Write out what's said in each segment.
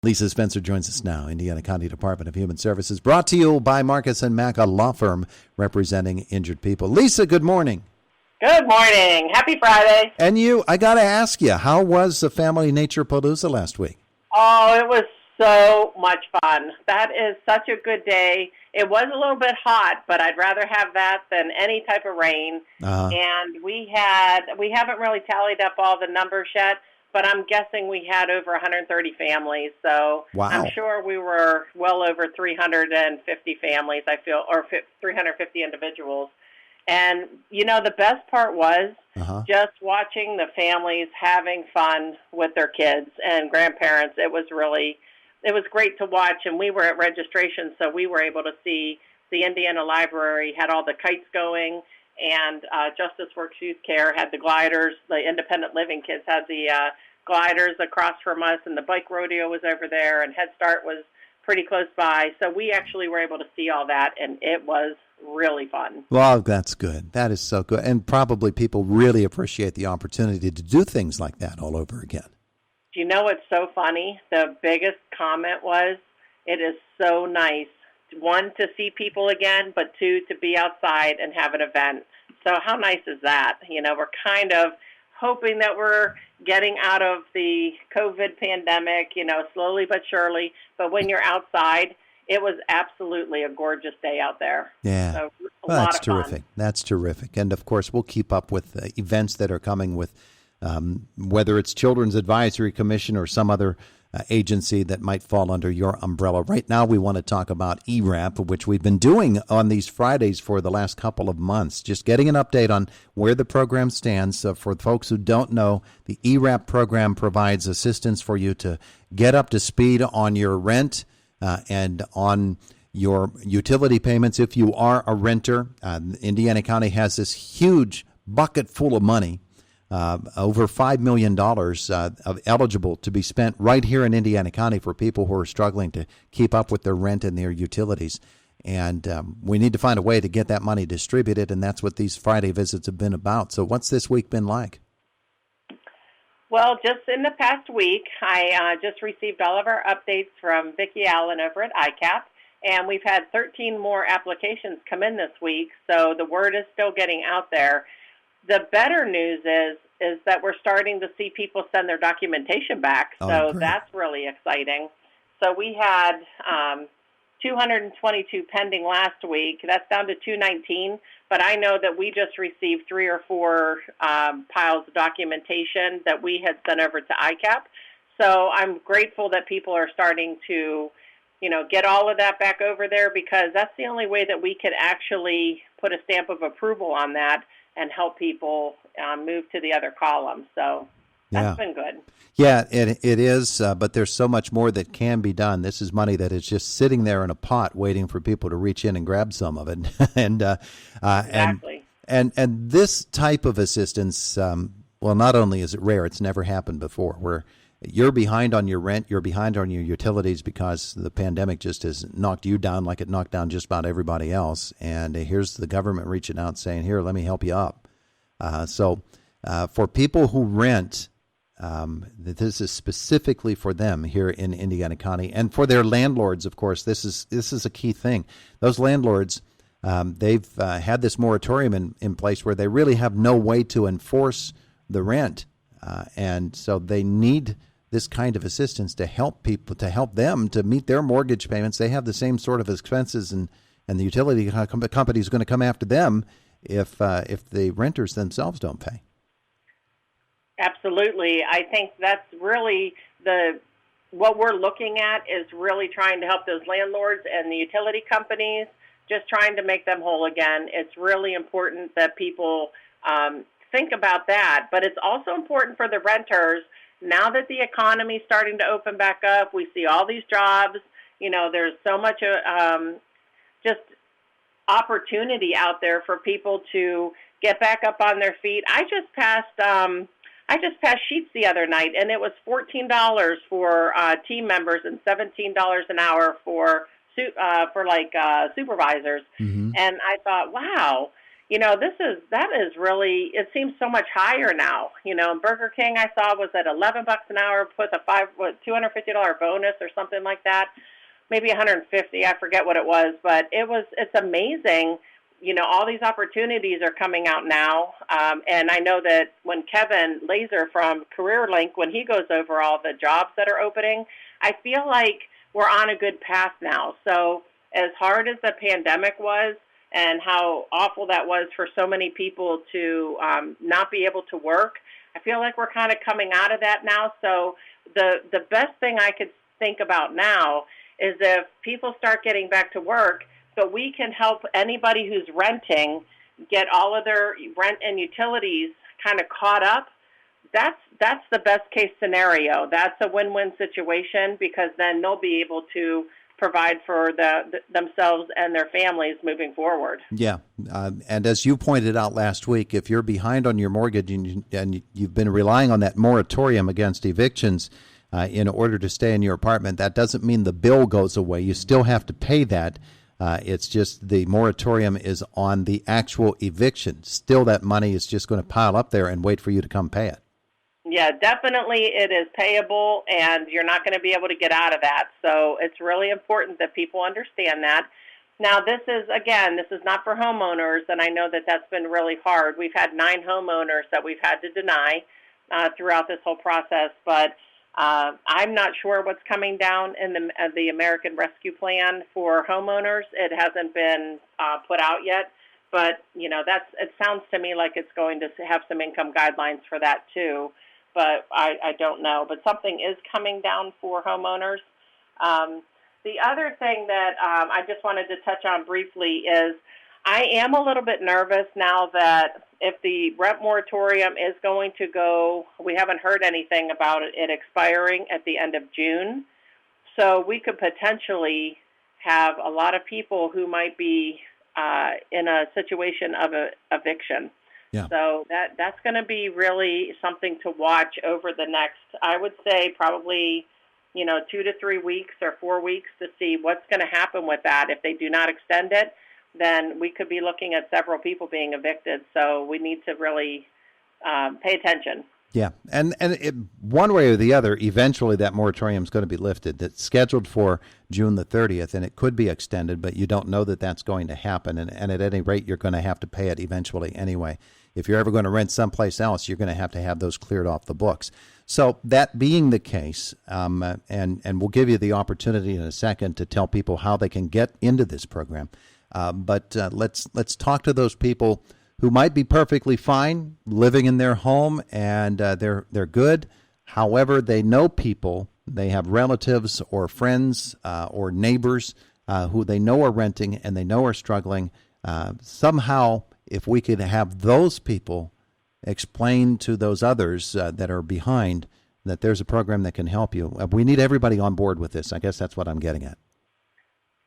Lisa Spencer joins us now, Indiana County Department of Human Services, brought to you by Marcus & Mack, a law firm representing injured people. Lisa, good morning. Good morning. Happy Friday. And I got to ask you, how was the Family Nature Palooza last week? Oh, it was so much fun. That is such a good day. It was a little bit hot, but I'd rather have that than any type of rain. And we haven't really tallied up all the numbers yet, but I'm guessing we had over 130 families. So wow. I'm sure we were well over 350 families, I feel, or 350 individuals. And, the best part was just watching the families having fun with their kids and grandparents. It was great to watch. And we were at registration, so we were able to see the Indiana Library had all the kites going, and Justice Works Youth Care had the gliders. The independent living kids had the gliders across from us, and the bike rodeo was over there, and Head Start was pretty close by. So we actually were able to see all that, and it was really fun. Well, that's good. That is so good. And probably people really appreciate the opportunity to do things like that all over again. Do you know what's so funny? The biggest comment was, it is so nice, one, to see people again, but two, to be outside and have an event. So how nice is that? We're kind of hoping that we're getting out of the COVID pandemic, slowly but surely. But when you're outside, it was absolutely a gorgeous day out there. Yeah. So that's terrific. That's terrific. And, of course, we'll keep up with events that are coming with whether it's Children's Advisory Commission or some other agency that might fall under your umbrella. Right now, we want to talk about ERAP, which we've been doing on these Fridays for the last couple of months, just getting an update on where the program stands. For folks who don't know, the ERAP program provides assistance for you to get up to speed on your rent and on your utility payments. If you are a renter, Indiana County has this huge bucket full of money, over $5 million eligible to be spent right here in Indiana County for people who are struggling to keep up with their rent and their utilities. And we need to find a way to get that money distributed, and that's what these Friday visits have been about. So what's this week been like? Well, just in the past week, I just received all of our updates from Vicki Allen over at ICAP, and we've had 13 more applications come in this week, so the word is still getting out there. The better news is that we're starting to see people send their documentation back, so that's really exciting. So we had 222 pending last week. That's down to 219, but I know that we just received 3 or 4 piles of documentation that we had sent over to ICAP. So I'm grateful that people are starting to, get all of that back over there, because that's the only way that we could actually put a stamp of approval on that and help people move to the other column. So that's been good. Yeah, it is, but there's so much more that can be done. This is money that is just sitting there in a pot waiting for people to reach in and grab some of it. Exactly. And this type of assistance, well, not only is it rare, it's never happened before, where you're behind on your rent, you're behind on your utilities because the pandemic just has knocked you down like it knocked down just about everybody else. And here's the government reaching out saying, here, let me help you up. So for people who rent, this is specifically for them here in Indiana County, and for their landlords. Of course, this is a key thing. Those landlords, they've had this moratorium in place where they really have no way to enforce the rent, and so they need this kind of assistance to help people, to help them to meet their mortgage payments. They have the same sort of expenses, and the utility company is going to come after them if the renters themselves don't pay. Absolutely. I think that's really what we're looking at, is really trying to help those landlords and the utility companies, just trying to make them whole again. It's really important that people think about that, but it's also important for the renters. Now that the economy is starting to open back up, we see all these jobs. There's so much just opportunity out there for people to get back up on their feet. I just passed Sheets the other night, and it was $14 for team members and $17 an hour for supervisors. Mm-hmm. And I thought, wow, that is really, it seems so much higher now. Burger King I saw was at $11 an hour plus a $250 bonus or something like that. Maybe 150, I forget what it was, but it's amazing. All these opportunities are coming out now. And I know that when Kevin Laser from CareerLink, when he goes over all the jobs that are opening, I feel like we're on a good path now. So as hard as the pandemic was and how awful that was for so many people to not be able to work, I feel like we're kind of coming out of that now. So the best thing I could think about now is if people start getting back to work, so we can help anybody who's renting get all of their rent and utilities kind of caught up. That's the best case scenario. That's a win-win situation, because then they'll be able to provide for themselves and their families moving forward. Yeah, and as you pointed out last week, if you're behind on your mortgage and you've been relying on that moratorium against evictions in order to stay in your apartment, that doesn't mean the bill goes away. You still have to pay that. It's just the moratorium is on the actual eviction. Still, that money is just going to pile up there and wait for you to come pay it. Yeah, definitely it is payable, and you're not going to be able to get out of that. So it's really important that people understand that. Now, this is not for homeowners, and I know that that's been really hard. We've had 9 homeowners that we've had to deny throughout this whole process, but I'm not sure what's coming down in the American Rescue Plan for homeowners. It hasn't been put out yet, but it sounds to me like it's going to have some income guidelines for that too. But I don't know. But something is coming down for homeowners. The other thing that I just wanted to touch on briefly is I am a little bit nervous now that if the rent moratorium is going to go, we haven't heard anything about it expiring at the end of June. So we could potentially have a lot of people who might be in a situation of eviction. Yeah. So that's going to be really something to watch over the next, I would say, probably 2 to 3 weeks or 4 weeks to see what's going to happen with that. If they do not extend it, then we could be looking at several people being evicted. So we need to really pay attention. Yeah, and one way or the other, eventually that moratorium is going to be lifted. It's scheduled for June the 30th, and it could be extended, but you don't know that that's going to happen. And at any rate, you're going to have to pay it eventually anyway. If you're ever going to rent someplace else, you're going to have those cleared off the books. So that being the case, and we'll give you the opportunity in a second to tell people how they can get into this program. But let's talk to those people who might be perfectly fine living in their home and they're good. However, they know people, they have relatives or friends or neighbors who they know are renting and they know are struggling. Somehow, if we could have those people explain to those others that are behind that there's a program that can help you. We need everybody on board with this. I guess that's what I'm getting at.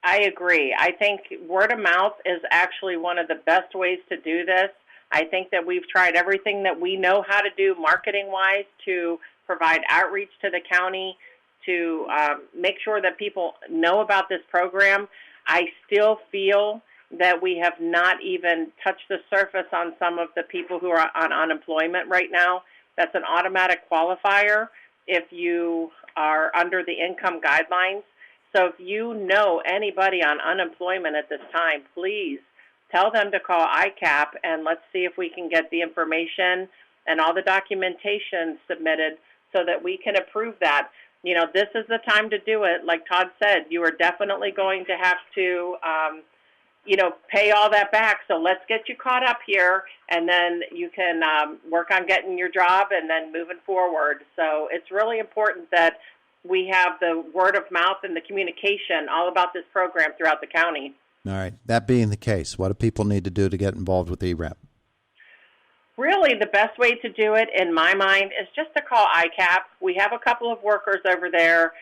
I agree. I think word of mouth is actually one of the best ways to do this. I think that we've tried everything that we know how to do marketing-wise to provide outreach to the county, to make sure that people know about this program. I still feel that we have not even touched the surface on some of the people who are on unemployment right now. That's an automatic qualifier if you are under the income guidelines. So if you know anybody on unemployment at this time, please tell them to call ICAP and let's see if we can get the information and all the documentation submitted so that we can approve that. This is the time to do it. Like Todd said, you are definitely going to have to, pay all that back. So let's get you caught up here, and then you can work on getting your job and then moving forward. So it's really important that we have the word of mouth and the communication all about this program throughout the county. All right. That being the case, what do people need to do to get involved with ERAP? Really, the best way to do it, in my mind, is just to call ICAP. We have a couple of workers over there.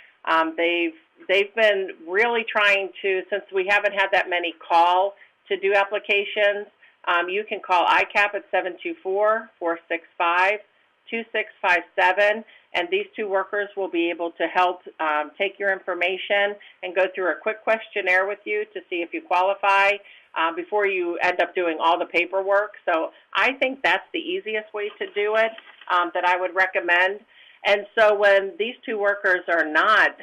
They've been really trying to, since we haven't had that many call to do applications, you can call ICAP at 724-465-2657, and these two workers will be able to help take your information and go through a quick questionnaire with you to see if you qualify. before you end up doing all the paperwork. So I think that's the easiest way to do it, that I would recommend. And so when these two workers are not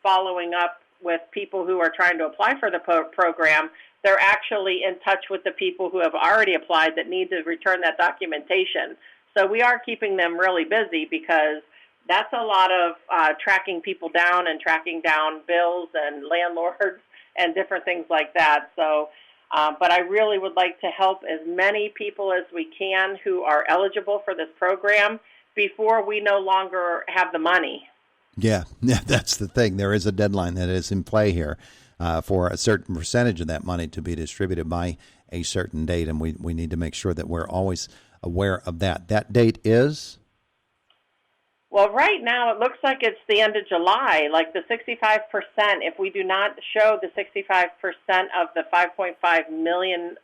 following up with people who are trying to apply for the program, they're actually in touch with the people who have already applied that need to return that documentation. So we are keeping them really busy, because that's a lot of tracking people down and tracking down bills and landlords and different things like that. So, but I really would like to help as many people as we can who are eligible for this program before we no longer have the money. Yeah, that's the thing. There is a deadline that is in play here for a certain percentage of that money to be distributed by a certain date, and we need to make sure that we're always aware of that. That date is? Well, right now it looks like it's the end of July, like the 65%. If we do not show the 65% of the $5.5 million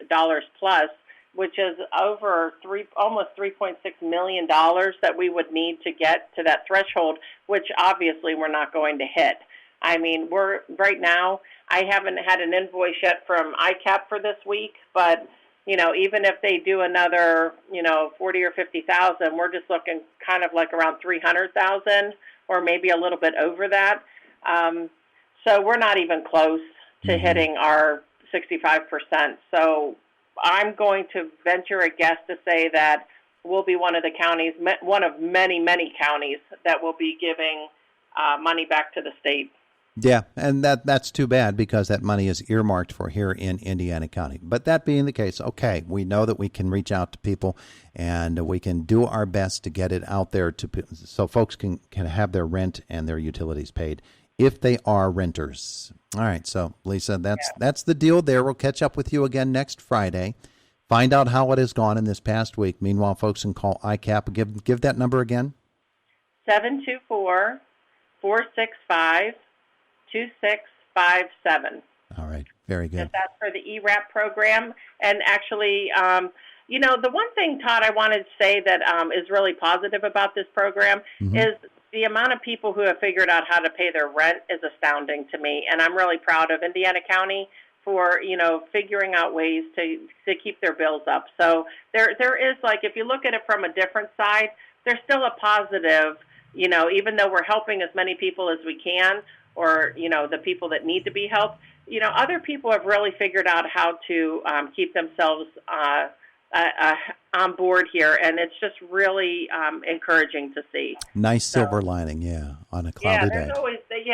plus, which is over almost $3.6 million that we would need to get to that threshold, which obviously we're not going to hit. I mean, right now, I haven't had an invoice yet from ERAP for this week, but even if they do another, 40 or 50,000, we're just looking kind of like around 300,000 or maybe a little bit over that. So we're not even close to hitting our 65%. So I'm going to venture a guess to say that we'll be one of the counties, one of many, many counties that will be giving money back to the state. Yeah, and that's too bad, because that money is earmarked for here in Indiana County. But that being the case, okay, we know that we can reach out to people, and we can do our best to get it out there so folks can have their rent and their utilities paid if they are renters. All right, so Lisa, that's the deal there. We'll catch up with you again next Friday. Find out how it has gone in this past week. Meanwhile, folks can call ERAP. Give that number again. 724-465-2657. All right, very good. And that's for the ERAP program. And actually, the one thing, Todd, I wanted to say that is really positive about this program is the amount of people who have figured out how to pay their rent is astounding to me. And I'm really proud of Indiana County for, figuring out ways to keep their bills up. So there is, like, if you look at it from a different side, there's still a positive, even though we're helping as many people as we can, or, the people that need to be helped, other people have really figured out how to keep themselves on board here, and it's just really encouraging to see. Nice silver lining, on a cloudy day.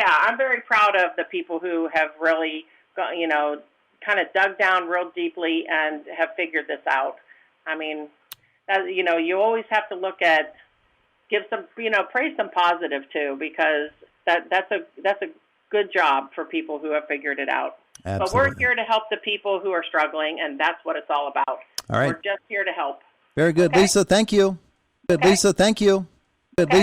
I'm very proud of the people who have really, kind of dug down real deeply and have figured this out. I mean, you always have to look at, give some, praise some positive too, because that's a good job for people who have figured it out. Absolutely. But we're here to help the people who are struggling, and that's what it's all about. All right. We're just here to help. Very good, okay. Lisa. Thank you. Good, okay. Lisa. Thank you. Good, okay. Lisa.